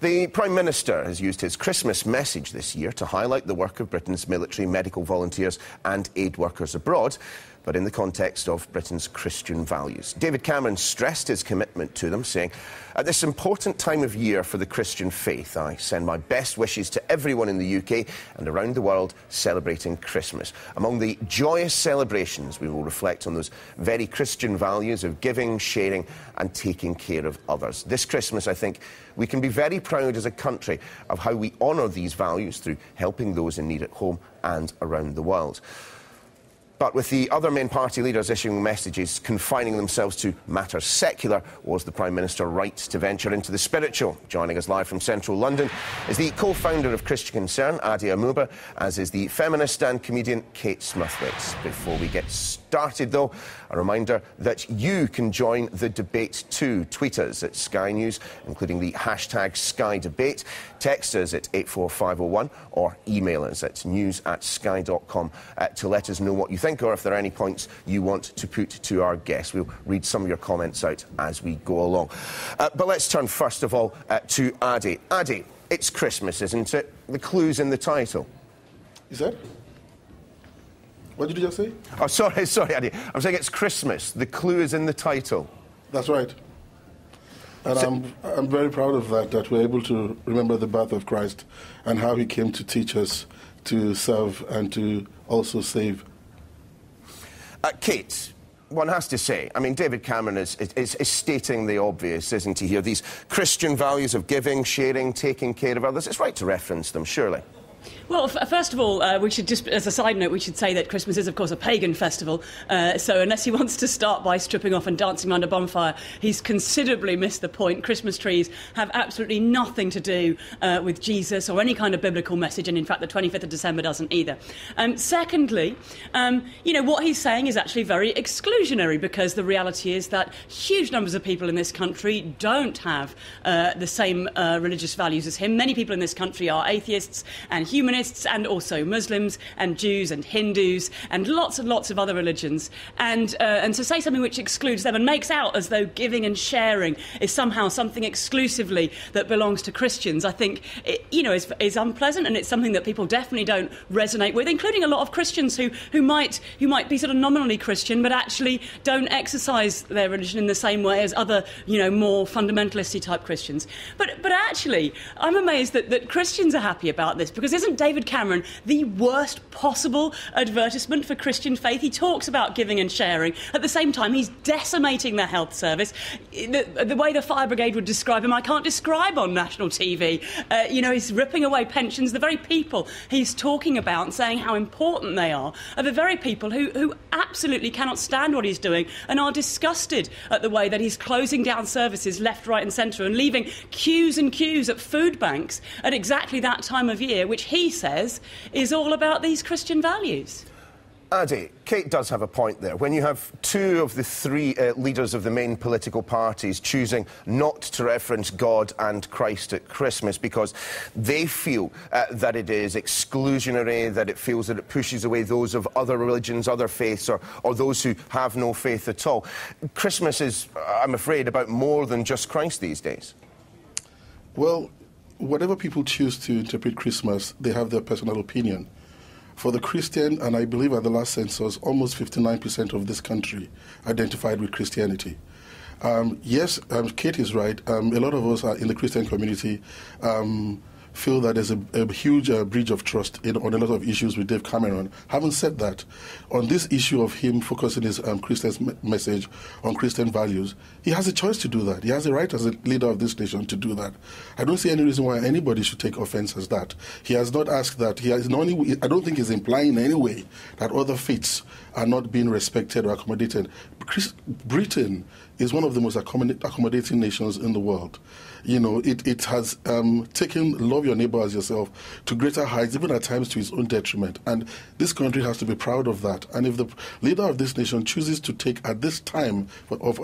The Prime Minister has used his Christmas message this year to highlight the work of Britain's military, medical volunteers and aid workers abroad, but in the context of Britain's Christian values. David Cameron stressed his commitment to them, saying, "At this important time of year for the Christian faith, I send my best wishes to everyone in the UK and around the world celebrating Christmas. Among the joyous celebrations, we will reflect on those very Christian values of giving, sharing and taking care of others. This Christmas, I think, we can be very proud as a country of how we honour these values through helping those in need at home and around the world." But with the other main party leaders issuing messages confining themselves to matters secular, was the Prime Minister right to venture into the spiritual? Joining us live from central London is the co-founder of Christian Concern, Ade Omooba, as is the feminist and comedian Kate Smithwaite. Before we get started, though, a reminder that you can join the debate too. Tweet us at Sky News, including the hashtag Sky Debate. Text us at 84501 or email us at news@sky.com to let us know what you think, or if there are any points you want to put to our guests. We'll read some of your comments out as we go along. But let's turn first of all to Ade. Ade, it's Christmas, isn't it? The clue's in the title. Is that? What did you just say? Oh, sorry, Ade. I'm saying it's Christmas. The clue is in the title. That's right. And I'm very proud of that we're able to remember the birth of Christ and how he came to teach us to serve and to also save. Kate, one has to say, I mean, David Cameron is stating the obvious, isn't he, here? These Christian values of giving, sharing, taking care of others. It's right to reference them, surely. Well, first of all, we should just, as a side note, we should say that Christmas is, of course, a pagan festival. So unless he wants to start by stripping off and dancing around a bonfire, he's considerably missed the point. Christmas trees have absolutely nothing to do with Jesus or any kind of biblical message, and in fact, the 25th of December doesn't either. Secondly, you know, what he's saying is actually very exclusionary, because the reality is that huge numbers of people in this country don't have the same religious values as him. Many people in this country are atheists and humanists, and also Muslims and Jews and Hindus and lots of other religions. And to say something which excludes them and makes out as though giving and sharing is somehow something exclusively that belongs to Christians, I think, is unpleasant, and it's something that people definitely don't resonate with, including a lot of Christians who might be sort of nominally Christian but actually don't exercise their religion in the same way as other, more fundamentalisty type Christians. But actually, I'm amazed that Christians are happy about this, because isn't David Cameron the worst possible advertisement for Christian faith? He talks about giving and sharing. At the same time, he's decimating the health service. The way the fire brigade would describe him, I can't describe on national TV. He's ripping away pensions. The very people he's talking about and saying how important they are the very people who absolutely cannot stand what he's doing and are disgusted at the way that he's closing down services left, right and centre and leaving queues and queues at food banks at exactly that time of year, which he says is all about these Christian values. Ade, Kate does have a point there. When you have two of the three leaders of the main political parties choosing not to reference God and Christ at Christmas because they feel that it is exclusionary, that it feels that it pushes away those of other religions, other faiths, or those who have no faith at all. Christmas is, I'm afraid, about more than just Christ these days. Well, whatever people choose to interpret Christmas, they have their personal opinion. For the Christian, and I believe at the last census, almost 59% of this country identified with Christianity. Yes, Kate is right. A lot of us are in the Christian community feel that there's a huge breach of trust on a lot of issues with Dave Cameron. Having said that, on this issue of him focusing his Christian message on Christian values, he has a choice to do that. He has a right as a leader of this nation to do that. I don't see any reason why anybody should take offense as that. He has not asked that. I don't think he's implying in any way that other faiths are not being respected or accommodated. Britain is one of the most accommodating nations in the world. It has taken love your neighbor as yourself to greater heights, even at times to its own detriment. And this country has to be proud of that. And if the leader of this nation chooses to take, at this time of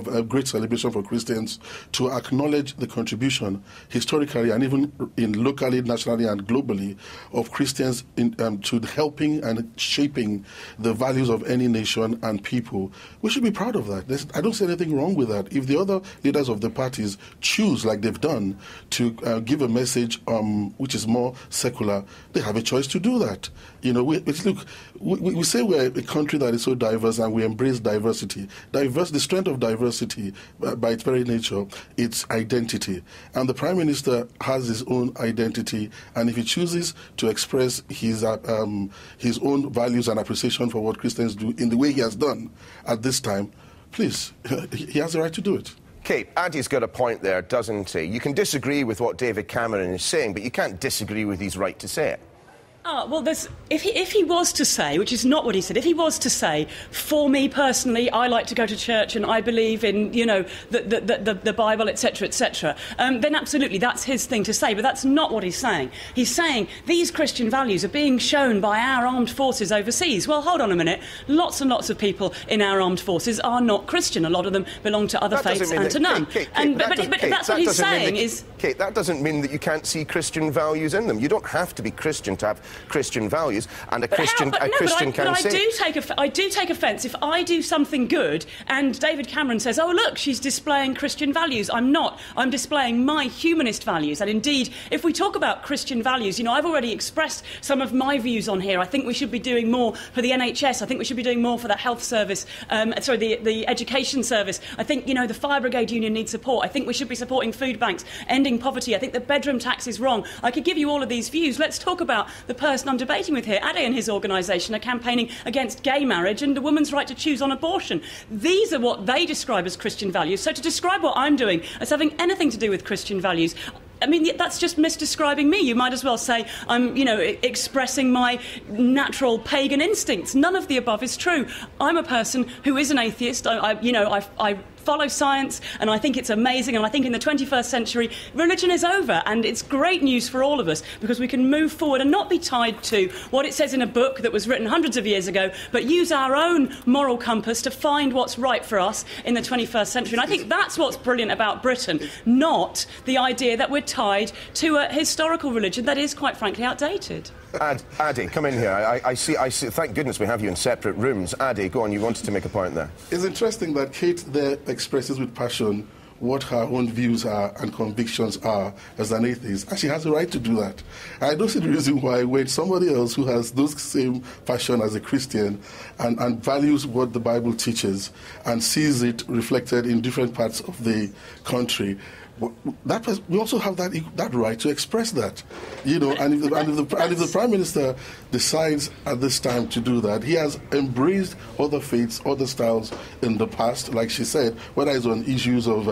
a great celebration for Christians, to acknowledge the contribution historically and even locally, nationally and globally of Christians to helping and shaping the values of any nation and people, we should be proud of that. I don't see see anything wrong with that. If the other leaders of the parties choose, like they've done, to give a message which is more secular, they have a choice to do that. You know, we say we're a country that is so diverse and we embrace diversity. The strength of diversity, by its very nature, it's identity. And the Prime Minister has his own identity, and if he chooses to express his own values and appreciation for what Christians do in the way he has done at this time, please, he has the right to do it. Kate, Ade's got a point there, doesn't he? You can disagree with what David Cameron is saying, but you can't disagree with his right to say it. Well, if he was to say, which is not what he said, if he was to say, for me personally, I like to go to church and I believe in, you know, the Bible, etc., etc., then absolutely that's his thing to say. But that's not what he's saying. He's saying these Christian values are being shown by our armed forces overseas. Well, hold on a minute. Lots and lots of people in our armed forces are not Christian. A lot of them belong to other faiths and to none. But that's what he's saying is... Kate, that doesn't mean that you can't see Christian values in them. You don't have to be Christian to have Christian values, and a Christian can say... I do take offence if I do something good and David Cameron says, oh, look, she's displaying Christian values. I'm not. I'm displaying my humanist values. And indeed, if we talk about Christian values, you know, I've already expressed some of my views on here. I think we should be doing more for the NHS. I think we should be doing more for the health service, the education service. I think, you know, the Fire Brigade Union needs support. I think we should be supporting food banks, ending poverty. I think the bedroom tax is wrong. I could give you all of these views. Let's talk about the person I'm debating with here. Ade and his organisation are campaigning against gay marriage and a woman's right to choose on abortion. These are what they describe as Christian values. So to describe what I'm doing as having anything to do with Christian values, I mean, that's just misdescribing me. You might as well say I'm, you know, expressing my natural pagan instincts. None of the above is true. I'm a person who is an atheist. I follow science, and I think it's amazing, and I think in the 21st century, religion is over, and it's great news for all of us, because we can move forward and not be tied to what it says in a book that was written hundreds of years ago, but use our own moral compass to find what's right for us in the 21st century. And I think that's what's brilliant about Britain, not the idea that we're tied to a historical religion that is, quite frankly, outdated. Ade, come in here. I see. Thank goodness we have you in separate rooms. Ade, go on. You wanted to make a point there. It's interesting that Kate there expresses with passion what her own views are and convictions are as an atheist. And she has the right to do that. I don't see the reason why when somebody else who has those same passion as a Christian and values what the Bible teaches and sees it reflected in different parts of the country, we also have that right to express that, you know. And if the Prime Minister decides at this time to do that, he has embraced other faiths, other styles in the past, like she said, whether it's on issues of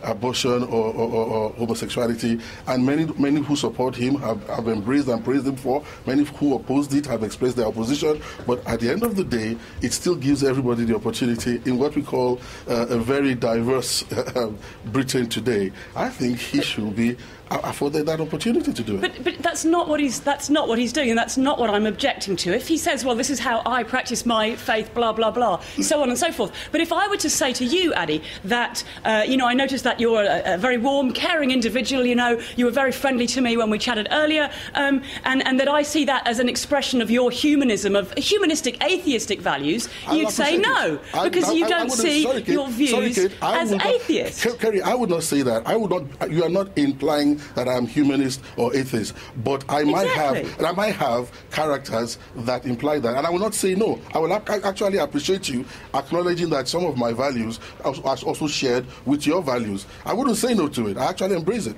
abortion or homosexuality. And many who support him have embraced and praised him for. Many who opposed it have expressed their opposition. But at the end of the day, it still gives everybody the opportunity in what we call a very diverse Britain today. I think he should be afforded that opportunity to do it. But that's not what he's doing, and that's not what I'm objecting to. If he says, well, this is how I practice my faith, blah, blah, blah, so on and so forth. But if I were to say to you, Ade, that, I noticed that you're a very warm, caring individual, you know, you were very friendly to me when we chatted earlier, and that I see that as an expression of your humanism, of humanistic, atheistic values, you'd say no, because you don't see your views as atheist. Kerry, I would not say that. You are not implying that I'm humanist or atheist, but I might have characters that imply that, and I will not say no. I will actually appreciate you acknowledging that some of my values are also shared with your values. I wouldn't say no to it. I actually embrace it.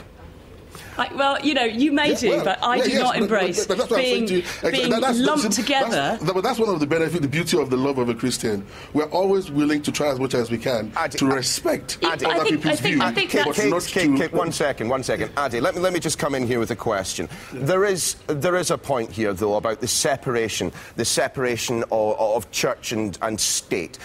Well, you know, you may do, but I do not embrace being lumped together. But that's one of the benefits, the beauty of the love of a Christian. We're always willing to try as much as we can to respect other people's views. Kate, one second. Ade, let me just come in here with a question. There is a point here, though, about the separation of church and state.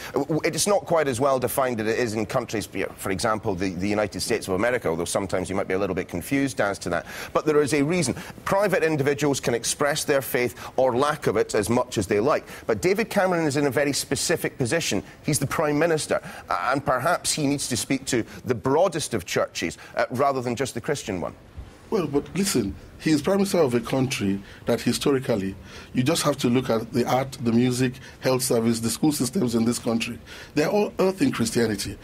It's not quite as well defined as it is in countries, for example, the United States of America, although sometimes you might be a little bit confused as to that. But there is a reason. Private individuals can express their faith or lack of it as much as they like. But David Cameron is in a very specific position. He's the Prime Minister, and perhaps he needs to speak to the broadest of churches rather than just the Christian one. Well, but listen, he is Prime Minister of a country that historically, you just have to look at the art, the music, health service, the school systems in this country. They're all earthing Christianity.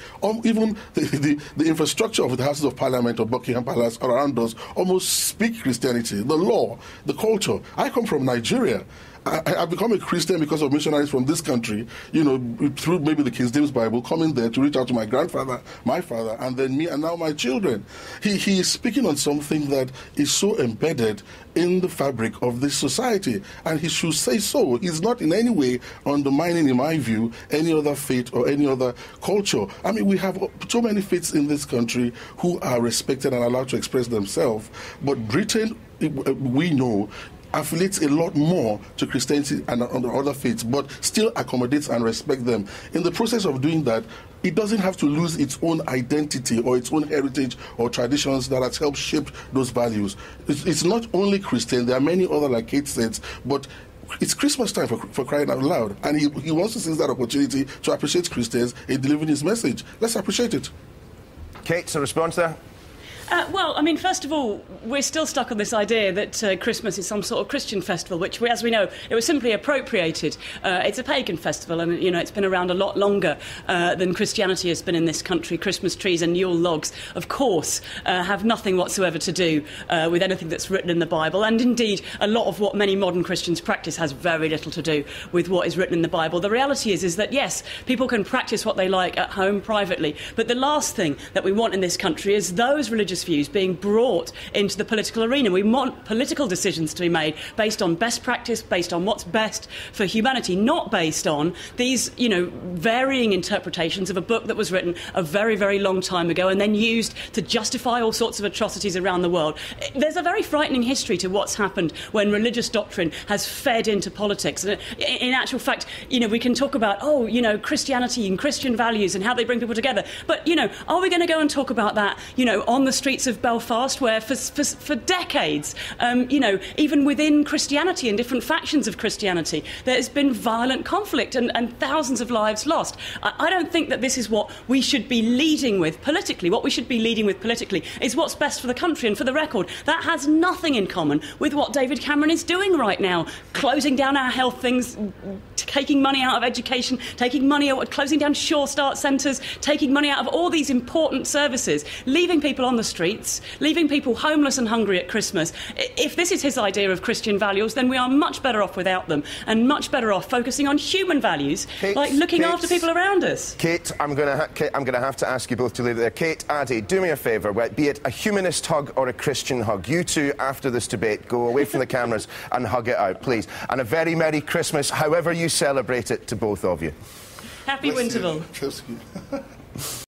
Even the infrastructure of the Houses of Parliament or Buckingham Palace or around us almost speak Christianity. The law, the culture. I come from Nigeria. I've become a Christian because of missionaries from this country, you know, through maybe the King James Bible, coming there to reach out to my grandfather, my father, and then me, and now my children. He is speaking on something that is so embedded in the fabric of this society, and he should say so. He's not in any way undermining, in my view, any other faith or any other culture. I mean, we have so many faiths in this country who are respected and allowed to express themselves, but Britain, we know, affiliates a lot more to Christianity and other faiths, but still accommodates and respects them. In the process of doing that, it doesn't have to lose its own identity or its own heritage or traditions that has helped shape those values. It's not only Christian, there are many other, like Kate said, but it's Christmas time for crying out loud, and he wants to seize that opportunity to appreciate Christians in delivering his message. Let's appreciate it. Kate, a response there? Well, I mean, first of all, we're still stuck on this idea that Christmas is some sort of Christian festival, which, as we know, it was simply appropriated. It's a pagan festival, and, you know, it's been around a lot longer than Christianity has been in this country. Christmas trees and Yule logs, of course, have nothing whatsoever to do with anything that's written in the Bible, and indeed, a lot of what many modern Christians practice has very little to do with what is written in the Bible. The reality is that, yes, people can practice what they like at home privately, but the last thing that we want in this country is those religious views being brought into the political arena. We want political decisions to be made based on best practice, based on what's best for humanity, not based on these, you know, varying interpretations of a book that was written a very, very long time ago and then used to justify all sorts of atrocities around the world. There's a very frightening history to what's happened when religious doctrine has fed into politics. And in actual fact, you know, we can talk about, oh, you know, Christianity and Christian values and how they bring people together. But, you know, are we going to go and talk about that, you know, on the streets of Belfast, where for decades, you know, even within Christianity and different factions of Christianity, there's been violent conflict and thousands of lives lost. I don't think that this is what we should be leading with politically. What we should be leading with politically is what's best for the country. And for the record, that has nothing in common with what David Cameron is doing right now, closing down our health things, taking money out of education, taking money out, closing down Sure Start centres, taking money out of all these important services, leaving people on the streets, leaving people homeless and hungry at Christmas. If this is his idea of Christian values, then we are much better off without them, and much better off focusing on human values, like looking after people around us. Kate, I'm going to have to ask you both to leave it there. Kate, Ade, do me a favour, be it a humanist hug or a Christian hug. You two, after this debate, go away from the cameras and hug it out, please. And a very Merry Christmas, however you celebrate it, to both of you. Happy Winterval.